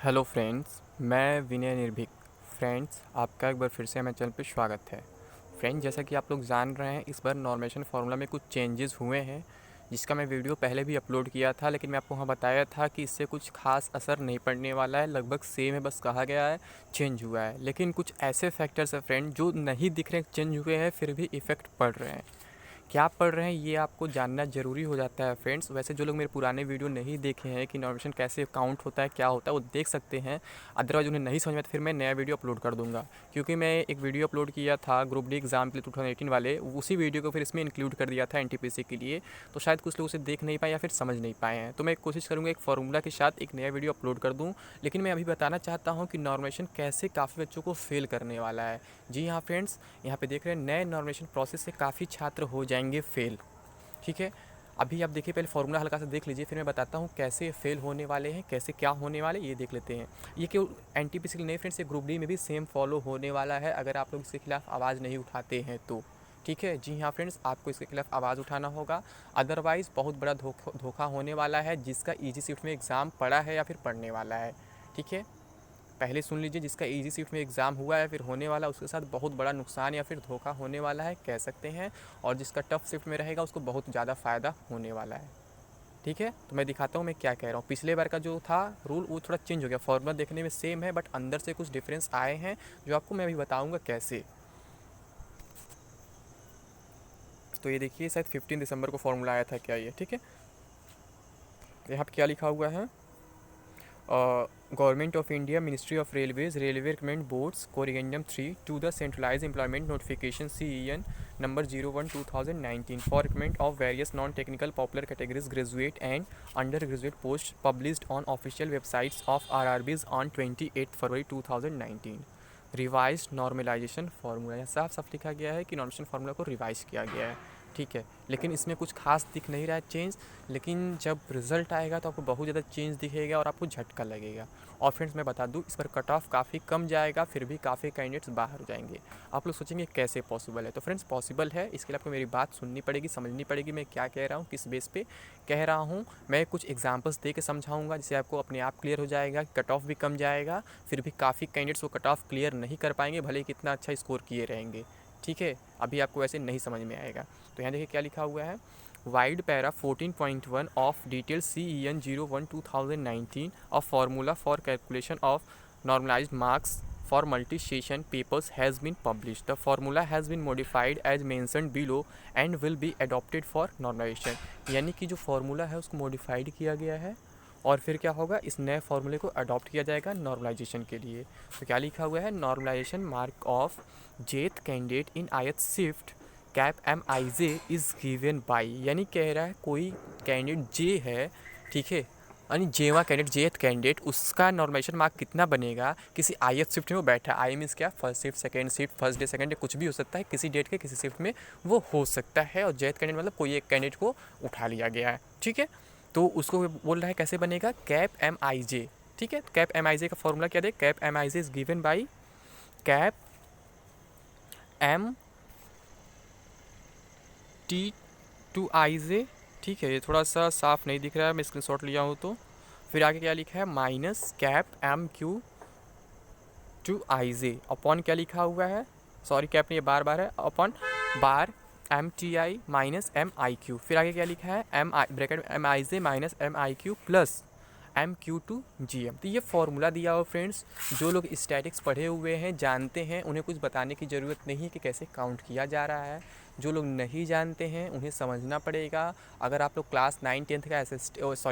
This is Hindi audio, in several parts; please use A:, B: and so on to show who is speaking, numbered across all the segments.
A: हेलो फ्रेंड्स, मैं विनय निर्भीक। फ्रेंड्स, आपका एक बार फिर से हमारे चैनल पे स्वागत है। फ्रेंड्स, जैसा कि आप लोग जान रहे हैं, इस बार नॉर्मेशन फार्मूला में कुछ चेंजेस हुए हैं, जिसका मैं वीडियो पहले भी अपलोड किया था, लेकिन मैं आपको वहाँ बताया था कि इससे कुछ खास असर नहीं पड़ने वाला है। लगभग सेम है, बस कहा गया है चेंज हुआ है। लेकिन कुछ ऐसे फैक्टर्स हैं फ्रेंड जो नहीं दिख रहे चेंज हुए हैं, फिर भी इफ़ेक्ट पड़ रहे हैं। क्या पढ़ रहे हैं ये आपको जानना ज़रूरी हो जाता है फ्रेंड्स। वैसे जो लोग मेरे पुराने वीडियो नहीं देखे हैं कि नॉर्मेशन कैसे काउंट होता है, क्या होता है, वो देख सकते हैं। अदरवाइज़ उन्हें नहीं समझ में तो फिर मैं नया वीडियो अपलोड कर दूंगा, क्योंकि मैं एक वीडियो अपलोड किया था ग्रुप डी एग्ज़ाम के लिए 2018 वाले, उसी वीडियो को फिर इसमें इंक्लूड कर दिया था एनटीपीसी के लिए। तो शायद कुछ लोग उसे देख नहीं पाए या फिर समझ नहीं पाए हैं। तो मैं कोशिश करूँगा एक फार्मूला के साथ एक नया वीडियो अपलोड कर दूँ। लेकिन मैं अभी बताना चाहता हूँ कि नॉर्मेशन कैसे काफ़ी बच्चों को फेल करने वाला है। जी हाँ फ्रेंड्स, यहाँ पे देख रहे हैं नए नॉर्मेशन प्रोसेस से काफ़ी छात्र हो जाएंगे फेल। ठीक है, अभी आप देखिए, पहले फार्मूला हल्का सा देख लीजिए, फिर मैं बताता हूँ कैसे फेल होने वाले हैं, कैसे क्या होने वाले ये देख लेते हैं। ये केवल एनटीपीसी के लिए नहीं फ्रेंड्स, ये ग्रुप डी में भी सेम फॉलो होने वाला है, अगर आप लोग इसके खिलाफ आवाज़ नहीं उठाते हैं तो। ठीक है, जी हाँ फ्रेंड्स, आपको इसके खिलाफ आवाज़ उठाना होगा। अदरवाइज़ बहुत बड़ा धोखा होने वाला है, जिसका ईजी शिफ्ट में एग्ज़ाम पड़ा है या फिर पढ़ने वाला है। ठीक है, पहले सुन लीजिए, जिसका ईजी शिफ्ट में एग्ज़ाम हुआ है फिर होने वाला, उसके साथ बहुत बड़ा नुकसान या फिर धोखा होने वाला है कह सकते हैं। और जिसका टफ शिफ्ट में रहेगा उसको बहुत ज़्यादा फ़ायदा होने वाला है। ठीक है, तो मैं दिखाता हूँ मैं क्या कह रहा हूँ। पिछले बार का जो था रूल वो थोड़ा चेंज हो गया, फॉर्मूला देखने में सेम है बट अंदर से कुछ डिफरेंस आए हैं, जो आपको मैं अभी बताऊँगा कैसे। तो ये देखिए, शायद 15 दिसंबर को फॉर्मूला आया था क्या ये। ठीक है, यहाँ पर क्या लिखा हुआ है, Government of India, Ministry of Railways, Railway Recruitment Boards, Corrigendum 3 to the Centralized Employment Notification CEN number 01/2019 for recruitment of various non-technical popular categories graduate and undergraduate posts published on official websites of RRBs on 28 February 2019। Revise normalisation formula, यहाँ साफ साफ लिखा गया है कि नॉर्मलाइजेशन फार्मूला को रिवाइज किया गया है। ठीक है, लेकिन इसमें कुछ खास दिख नहीं रहा है चेंज, लेकिन जब रिजल्ट आएगा तो आपको बहुत ज़्यादा चेंज दिखेगा और आपको झटका लगेगा। और फ्रेंड्स मैं बता दूं, इस बार कट ऑफ काफ़ी कम जाएगा, फिर भी काफ़ी कैंडिडेट्स बाहर हो जाएंगे। आप लोग सोचेंगे कैसे पॉसिबल है, तो फ्रेंड्स पॉसिबल है, इसके लिए आपको मेरी बात सुननी पड़ेगी, समझनी पड़ेगी मैं क्या कह रहा हूँ, किस बेस पे कह रहा हूँ। मैं कुछ एग्जाम्पल्स दे के समझाऊँगा, जिससे आपको अपने आप क्लियर हो जाएगा। कट ऑफ भी कम जाएगा, फिर भी काफ़ी कैंडिडेट्स वो कट ऑफ क्लियर नहीं कर पाएंगे, भले ही कितना अच्छा स्कोर किए रहेंगे। ठीक है, अभी आपको वैसे नहीं समझ में आएगा। तो यहाँ देखिए क्या लिखा हुआ है, vide para 14.1 of detail CEN 01/2019 of formula for calculation of normalised marks for multi session papers has been published. The formula has been modified as mentioned below and will be adopted for normalisation. यानी कि जो फार्मूला है उसको मॉडिफाइड किया गया है और फिर क्या होगा, इस नए फार्मूले को अडॉप्ट किया जाएगा नॉर्मलाइजेशन के लिए। तो क्या लिखा हुआ है, नॉर्मलाइजेशन मार्क ऑफ जेथ कैंडिडेट इन आयत shift cap MIJ is given by, यानी कह रहा है कोई कैंडिडेट जे है, ठीक है, यानी जेवा कैंडिडेट, जेथ कैंडिडेट, उसका नॉर्मलाइजेशन मार्क कितना बनेगा किसी आयत शिफ्ट में वो बैठा है। आई मीन्स क्या, first shift, second shift, first day second day, कुछ भी हो सकता है, किसी डेट के किसी शिफ्ट में वो हो सकता है। और जेथ कैंडिडेट मतलब कोई एक कैंडिडेट को उठा लिया गया है। ठीक है, तो उसको बोल रहा है कैसे बनेगा, कैप MIJ। ठीक है, तो कैप MIJ का फॉर्मूला क्या दे, cap MIJ is given by cap MT2IJ। ठीक है, ये थोड़ा सा साफ नहीं दिख रहा है, मैं स्क्रीनशॉट लिया हूँ तो। फिर आगे क्या लिखा है, माइनस कैप MQ2IJ अपॉन क्या लिखा हुआ है, सॉरी कैप नहीं, ये बार बार है, अपॉन बार MTI माइनस MIQ। फिर आगे क्या लिखा है, bracket MIJ minus MIQ plus MQ2GM। तो ये फॉर्मूला दिया हो फ्रेंड्स, जो लोग स्टैटिक्स पढ़े हुए हैं जानते हैं, उन्हें कुछ बताने की ज़रूरत नहीं है कि कैसे काउंट किया जा रहा है। जो लोग नहीं जानते हैं उन्हें समझना पड़ेगा। अगर आप लोग क्लास 9-10 का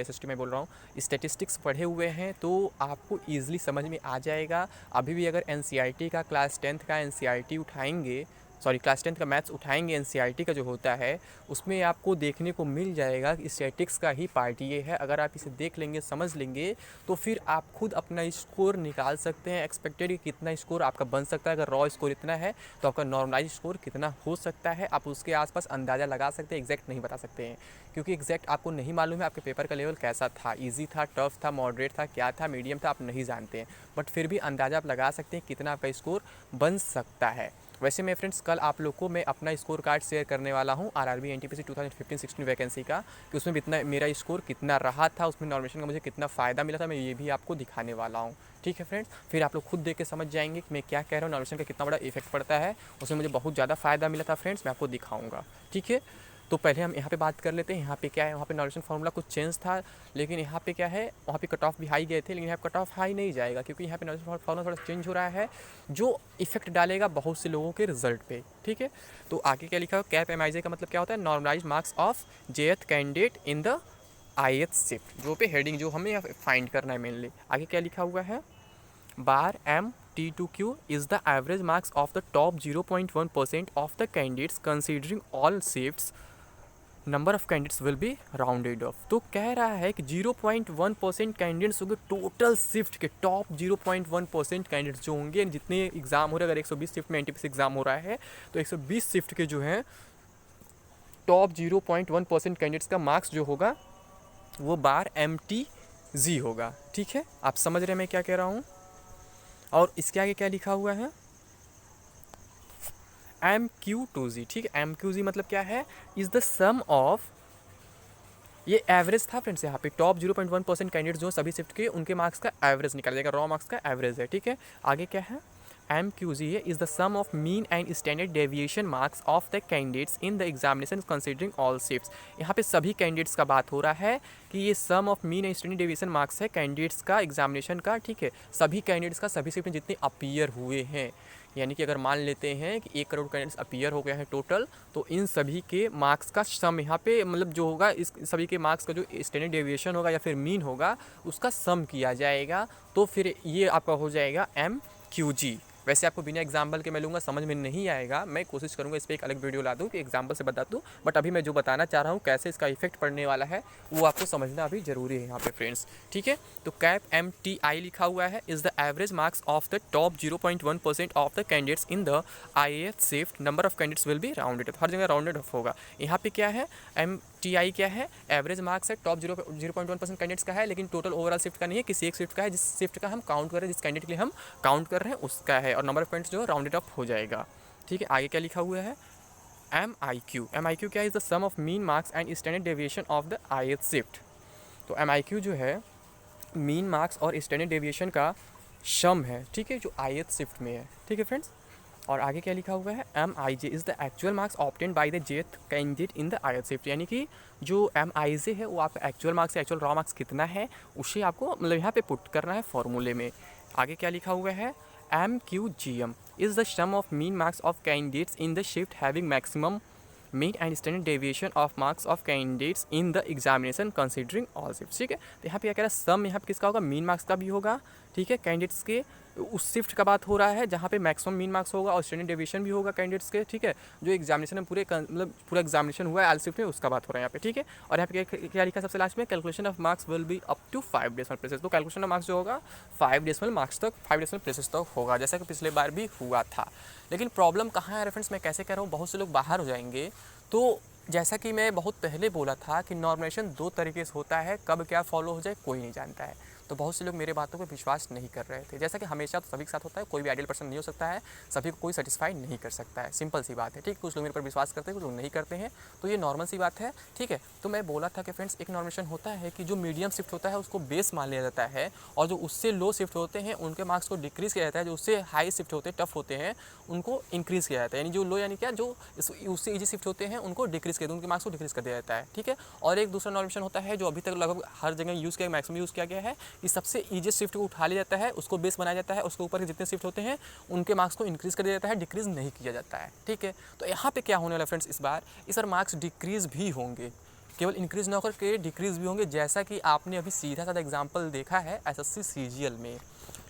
A: SST में बोल रहा हूँ, स्टैटिस्टिक्स पढ़े हुए हैं तो आपको ईजिली समझ में आ जाएगा। अभी भी अगर NCERT का क्लास 10th का NCERT उठाएंगे, सॉरी क्लास 10th का मैथ्स उठाएंगे, NCERT का जो होता है उसमें आपको देखने को मिल जाएगा कि स्टैटिक्स का ही पार्ट ये है। अगर आप इसे देख लेंगे, समझ लेंगे, तो फिर आप खुद अपना स्कोर निकाल सकते हैं, एक्सपेक्टेड कितना स्कोर आपका बन सकता है। अगर रॉ स्कोर इतना है तो आपका नॉर्मलाइज स्कोर कितना हो सकता है, आप उसके आसपास अंदाज़ा लगा सकते हैं, एग्जैक्ट नहीं बता सकते हैं, क्योंकि एग्जैक्ट आपको नहीं मालूम है आपके पेपर का लेवल कैसा था, ईजी था, टफ था, मॉडरेट था, क्या था, मीडियम था, आप नहीं जानते हैं। बट फिर भी अंदाज़ा आप लगा सकते हैं कितना आपका स्कोर बन सकता है। वैसे मैं फ्रेंड्स कल आप लोग को मैं अपना स्कोर कार्ड शेयर करने वाला हूँ आरआरबी एनटीपीसी 2015-16 वैकेंसी का, कि उसमें कितना मेरा स्कोर कितना रहा था, उसमें नॉर्मेशन का मुझे कितना फ़ायदा मिला था, मैं ये भी आपको दिखाने वाला हूँ। ठीक है फ्रेंड्स, फिर आप लोग खुद देख के समझ जाएंगे कि मैं क्या कह रहा हूँ, नॉर्मेशन का कितना बड़ा इफेक्ट पड़ता है, उसमें मुझे बहुत ज़्यादा फ़ायदा मिला था फ्रेंड्स, मैं आपको दिखाऊँगा। ठीक है, तो पहले हम यहाँ पे बात कर लेते हैं। यहाँ पे क्या है, वहाँ पे नॉर्मेशन फार्मूला कुछ चेंज था, लेकिन यहाँ पे क्या है, वहाँ पे कट ऑफ भी हाई गए थे, लेकिन यहाँ पे कट ऑफ हाई नहीं जाएगा, क्योंकि यहाँ पे नॉर्मेशन फार्मूला थोड़ा चेंज हो रहा है, जो इफेक्ट डालेगा बहुत से लोगों के रिजल्ट पे। ठीक है, तो आगे क्या लिखा है, कैप एमआईजे का मतलब क्या होता है, normalise marks of jth candidate in the ith shift, जो पे हेडिंग जो हमें यहाँ फाइंड करना है मेनली। आगे क्या लिखा हुआ है, बार M T2Q is the average marks of the top 0.1% of the candidates considering all shifts. Number of candidates will be rounded of. तो कह रहा है कि 0.1% कैंडिडेट्स होंगे टोटल शिफ्ट के, टॉप 0.1% कैंडिडेट्स जो होंगे, जितने एग्जाम हो रहे हैं, अगर 120 शिफ्ट में एनटीपीसी एग्जाम हो रहा है तो 120 शिफ्ट के जो हैं टॉप 0.1% कैंडिडेट्स का मार्क्स जो होगा वो बार MTG होगा। ठीक है, आप समझ रहे हैं मैं क्या कह रहा हूँ। और इसके आगे क्या लिखा हुआ है, MQ2G। ठीक है, MQG मतलब क्या है, इज़ द सम ऑफ, ये एवरेज था फ्रेंड्स, यहाँ पे टॉप 0.1% कैंडिडेट जो सभी शिफ्ट के उनके मार्क्स का एवरेज निकाला जाएगा, रॉ मार्क्स का एवरेज है। ठीक है, आगे क्या है, MQG है is the sum of mean and standard deviation marks of the candidates in the examination considering all shifts. यहाँ पे सभी कैंडिडेट्स का बात हो रहा है कि ये sum of mean and standard deviation marks है कैंडिडेट्स का एग्जामिनेशन का। ठीक है, सभी कैंडिडेट्स का सभी शिफ्ट में जितने अपीयर हुए हैं, यानी कि अगर मान लेते हैं कि 1 करोड़ कैंडिडेट्स अपीयर हो गया है टोटल, तो इन सभी के मार्क्स का सम यहाँ पे मतलब जो होगा, इस सभी के मार्क्स का जो स्टैंडर्ड डेविएशन होगा या फिर मीन होगा उसका सम किया जाएगा, तो फिर ये आपका हो जाएगा MQG। वैसे आपको बिना एग्जाम्पल के मैं लूँगा समझ में नहीं आएगा, मैं कोशिश करूँगा इस पर एक अलग वीडियो ला दूँ कि एग्जाम्पल से बता दूँ, बट अभी मैं जो बताना चाह रहा हूँ कैसे इसका इफेक्ट पड़ने वाला है वो आपको समझना अभी जरूरी है यहाँ पे फ्रेंड्स। ठीक है, तो कैप MTI लिखा हुआ है is the average marks of the top 0.1% of the candidates in the IAS shift, number of candidates will be rounded off, हर जगह राउंडेड ऑफ होगा। यहाँ पे क्या है, MTI क्या है, एवरेज मार्क्स है, टॉप 0.1% कैंडिडेट्स का है, लेकिन टोटल ओवरऑल शिफ्ट का नहीं है, किसी एक शिफ्ट का है, जिस शिफ्ट का हम काउंट कर रहे हैं, जिस कैंडिडेट के लिए हम काउंट कर रहे हैं उसका है, और नंबर ऑफ पॉइंट्स जो राउंडेड ऑफ हो जाएगा। ठीक है, आगे क्या लिखा हुआ है, MIQ क्या, is the sum of mean marks and standard deviation of the IAS shift. तो MIQ जो है मीन मार्क्स और स्टैंडर्ड डेविएशन का सम है। ठीक है, जो IAS शिफ्ट में है। ठीक है फ्रेंड्स, और आगे क्या लिखा हुआ है, MIJ is the actual marks obtained by the jth candidate in the IAS shift, यानी कि जो MIJ है वो आपका actual marks, actual raw marks कितना है उसे आपको मतलब यहाँ पे पुट करना है फॉर्मूले में। आगे क्या लिखा हुआ है, MQGM is the sum of mean marks of candidates in the shift having maximum mean and standard deviation of marks of candidates in the examination considering all shift. ठीक है, तो यहाँ पे क्या कह रहा है, सम यहाँ पे किसका होगा, मीन मार्क्स का भी होगा। ठीक है, कैंडिडेट्स के उस शिफ्ट का बात हो रहा है जहाँ पे मैक्सिमम मीन मार्क्स होगा और स्टैंडर्ड डेविएशन भी होगा कैंडिडेट्स के। ठीक है, जो एग्जामिनेशन में मतलब पूरा एग्जामिनेशन हुआ है आल शिफ्ट में उसका बात हो रहा है यहाँ पे। ठीक है, और यहाँ पे क्या लिखा है सबसे लास्ट में, calculation of marks will be up to 5 decimal places. तो कैलकुलेशन ऑफ मार्क्स जो होगा 5 डेसिमल मार्क्स तक, 5 डेसिमल प्लेसेस तक होगा, जैसा कि पिछले बार भी हुआ था। लेकिन प्रॉब्लम कहाँ है रेफरेंस, मैं कैसे कह रहा हूँ, बहुत से लोग बाहर हो जाएंगे। तो जैसा कि मैं बहुत पहले बोला था कि नॉर्मलाइजेशन 2 तरीके से होता है, कब क्या फॉलो हो जाए कोई नहीं जानता है, तो बहुत से लोग मेरे बातों पर विश्वास नहीं कर रहे थे। जैसा कि हमेशा तो सभी के साथ होता है, कोई भी आइडियल पर्सन नहीं हो सकता है, सभी को कोई सेटिस्फाई नहीं कर सकता है, सिंपल सी बात है। ठीक, कुछ लोग मेरे पर विश्वास करते हैं, कुछ लोग नहीं करते हैं, तो ये नॉर्मल सी बात है। ठीक है, तो मैं बोला था कि फ्रेंड्स एक नॉर्मेशन होता है कि जो मीडियम शिफ्ट होता है उसको बेस मान लिया जाता है, और जो उससे लो शिफ्ट होते हैं उनके मार्क्स को डिक्रीज़ किया जाता है, जो उससे हाई शिफ्ट होते हैं, टफ होते हैं, उनको इंक्रीज़ किया जाता है। यानी जो लो, यानी क्या, जो उससे ईजी शिफ्ट होते हैं उनको डिक्रीज़ किया, उनके मार्क्स को डिक्रीज़ कर दिया जाता है। ठीक है, और एक दूसरा नॉर्मेशन होता है जो अभी तक लगभग हर जगह यूज़ किया, मैक्सिमम यूज़ किया गया है, कि सबसे ईजी शिफ्ट को उठा लिया जाता है, उसको बेस बनाया जाता है, उसके ऊपर जितने शिफ्ट होते हैं उनके मार्क्स को इंक्रीज़ कर दिया जाता है, डिक्रीज़ नहीं किया जाता है। ठीक है, तो यहाँ पे क्या होने वाला फ्रेंड्स, इस बार मार्क्स डिक्रीज़ भी होंगे, केवल इंक्रीज़ ना होकर के डिक्रीज़ भी होंगे। जैसा कि आपने अभी सीधा साधा एग्जाम्पल देखा है SSC CGL में,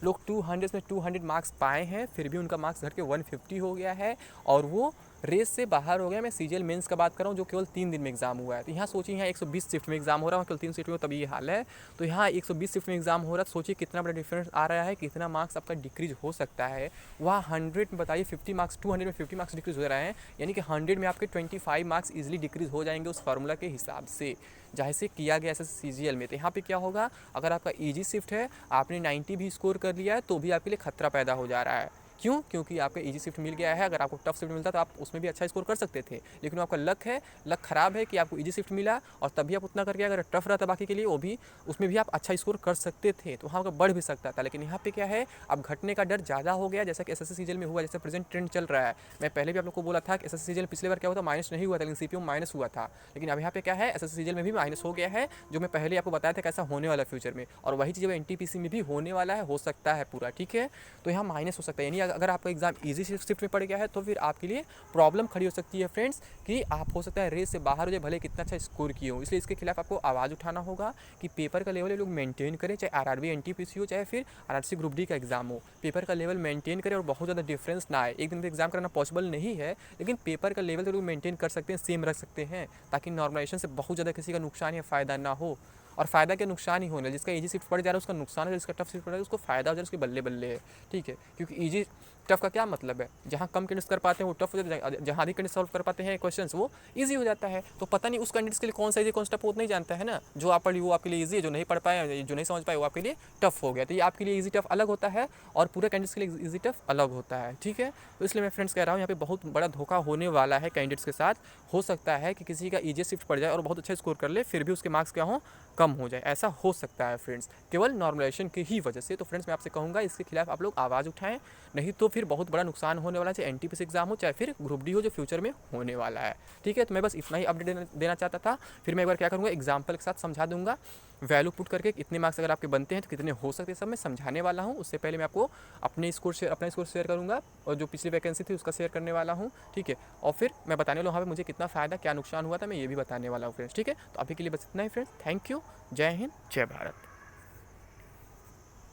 A: लोग 200 में 200 मार्क्स पाए हैं, फिर भी उनका मार्क्स घट के 150 हो गया है और वो रेस से बाहर हो गया। मैं CGL मेंस का बात कर रहा हूँ जो केवल 3 दिन में एग्जाम हुआ है। तो यहाँ सोचिए, यहाँ 120 शिफ्ट में एग्जाम हो रहा है, केवल 3 शिफ्ट में, तभी ये हाल है। तो यहाँ 120 शिफ्ट में एग्जाम हो रहा है, सोचिए कितना बड़ा डिफरेंस आ रहा है, कितना मार्क्स आपका डिक्रीज हो सकता है। वहाँ 100 में बताइए 50 मार्क्स, 200 में 50 मार्क्स डिक्रीज हो रहे हैं, यानी कि 100 में आपके 25 मार्क्स ईजिली डिक्रीज हो जाएंगे उस फार्मूला के हिसाब से, जहाँ से किया गया ऐसा CGL में। तो यहाँ पे क्या होगा, अगर आपका ईजी शिफ्ट है, आपने 90 भी स्कोर कर लिया है, तो भी आपके लिए खतरा पैदा हो जा रहा है। क्यों? क्योंकि आपको ईजी शिफ्ट मिल गया है। अगर आपको टफ शिफ्ट मिलता तो आप उसमें भी अच्छा स्कोर कर सकते थे, लेकिन आपका लक ख़राब है कि आपको ईजी शिफ्ट मिला और तभी आप उतना करके, अगर टफ रहता बाकी के लिए वो भी, उसमें भी आप अच्छा स्कोर कर सकते थे, तो वहाँ का बढ़ भी सकता था। लेकिन यहाँ पे क्या है, अब घटने का डर ज़्यादा हो गया, जैसा कि एसएससी सीजीएल में हुआ, जैसे प्रेजेंट ट्रेंड चल रहा है। मैं पहले भी आप लोग को बोला था कि एसएससी सीजीएल पिछले बार क्या हुआ था, माइनस नहीं हुआ था, लेकिन सीपीयू माइनस हुआ था। लेकिन अब यहाँ पे क्या है, एसएससी सीजीएल में भी माइनस हो गया है, जो मैं पहले आपको बताया था कैसा होने वाला फ्यूचर में, और वही चीज़ एनटीपीसी में भी होने वाला है, हो सकता है पूरा, ठीक है। तो यहाँ माइनस हो सकता है, यानी अगर आपका एग्जाम ईजी शिफ्ट में पड़ गया है तो फिर आपके लिए प्रॉब्लम खड़ी हो सकती है फ्रेंड्स, कि आप हो सकता है रेस से बाहर हो जाए, भले कितना अच्छा स्कोर किए हो। इसलिए इसके खिलाफ आपको आवाज़ उठाना होगा कि पेपर का लेवल ये लोग मेंटेन करें, चाहे आरआरबी एनटीपीसी हो, चाहे फिर आरआरसी ग्रुप डी का एग्जाम हो, पेपर का लेवल मेंटेन करें और बहुत ज़्यादा डिफरेंस ना आए। एक दिन में एग्जाम कराना पॉसिबल नहीं है, लेकिन पेपर का लेवल तो लोग मेंटेन कर सकते हैं, सेम रख सकते हैं, ताकि नॉर्मलाइजेशन से बहुत ज़्यादा किसी का नुकसान या फ़ायदा ना हो। और फ़ायदा के नुकसान ही होने, जिसका ईजी शिफ्ट पड़ जा रहा है उसका नुकसान है, जिसका टफ शिफ्ट पड़ रहा है उसको फ़ायदा हो जा रहा है, उसके बल्ले बल्ले है, ठीक है। क्योंकि ईजी टफ का क्या मतलब है, जहाँ कम कैंडिडेट्स कर पाते हैं वो टफ हो जाता है, जहाँ अधिक कैंडिडेट्स सॉल्व कर पाते हैं क्वेश्चंस वो ईजी हो जाता है। तो पता नहीं उस कैंडिडेट्स के लिए कौन सा ईजी कौन सा टफ वो नहीं जानता है ना। जो आप पढ़ी वो आपके लिए ईजी है, जो नहीं पढ़ पाए, जो नहीं समझ पाए वो आपके लिए टफ हो गया। तो ये आपके लिए ईजी टफ अलग होता है और पूरे कैंडिडेट्स के लिए ईजी टफ अलग होता है, ठीक है। तो इसलिए मैं फ्रेंड्स कह रहा हूँ यहाँ पे बहुत बड़ा धोखा होने वाला है कैंडिडेट्स के साथ। हो सकता है कि किसी का ईजी शिफ्ट पड़ जाए और बहुत अच्छा स्कोर कर ले, फिर भी उसके मार्क्स क्या हो, कम हो जाए, ऐसा हो सकता है फ्रेंड्स, केवल नॉर्मलाइजेशन की ही वजह से। तो फ्रेंड्स मैं आपसे कहूँगा इसके खिलाफ आप लोग आवाज़ उठाएं, नहीं तो फिर बहुत बड़ा नुकसान होने वाला है, चाहे एनटीपीसी एग्जाम हो, चाहे फिर ग्रुप डी हो, जो फ्यूचर में होने वाला है, ठीक है। तो मैं बस इतना ही अपडेट देना चाहता था। फिर मैं एक बार क्या करूँगा, एग्जाम्पल के साथ समझा दूंगा, वैल्यू पुट करके इतने मार्क्स अगर आपके बनते हैं तो कितने हो सकते हैं, सब मैं समझाने वाला हूँ। उससे पहले मैं आपको अपना स्कोर शेयर करूँगा, और जो पिछली वैकेंसी थी उसका शेयर करने वाला हूँ, ठीक है। और फिर मैं बताने वाला हूँ वहाँ पे मुझे कितना फ़ायदा क्या नुकसान हुआ था, मैं ये भी बताने वाला हूँ फ्रेंड्स, ठीक है। तो अभी के लिए बस इतना ही फ्रेंड्स, थैंक यू, जय हिंद, जय भारत।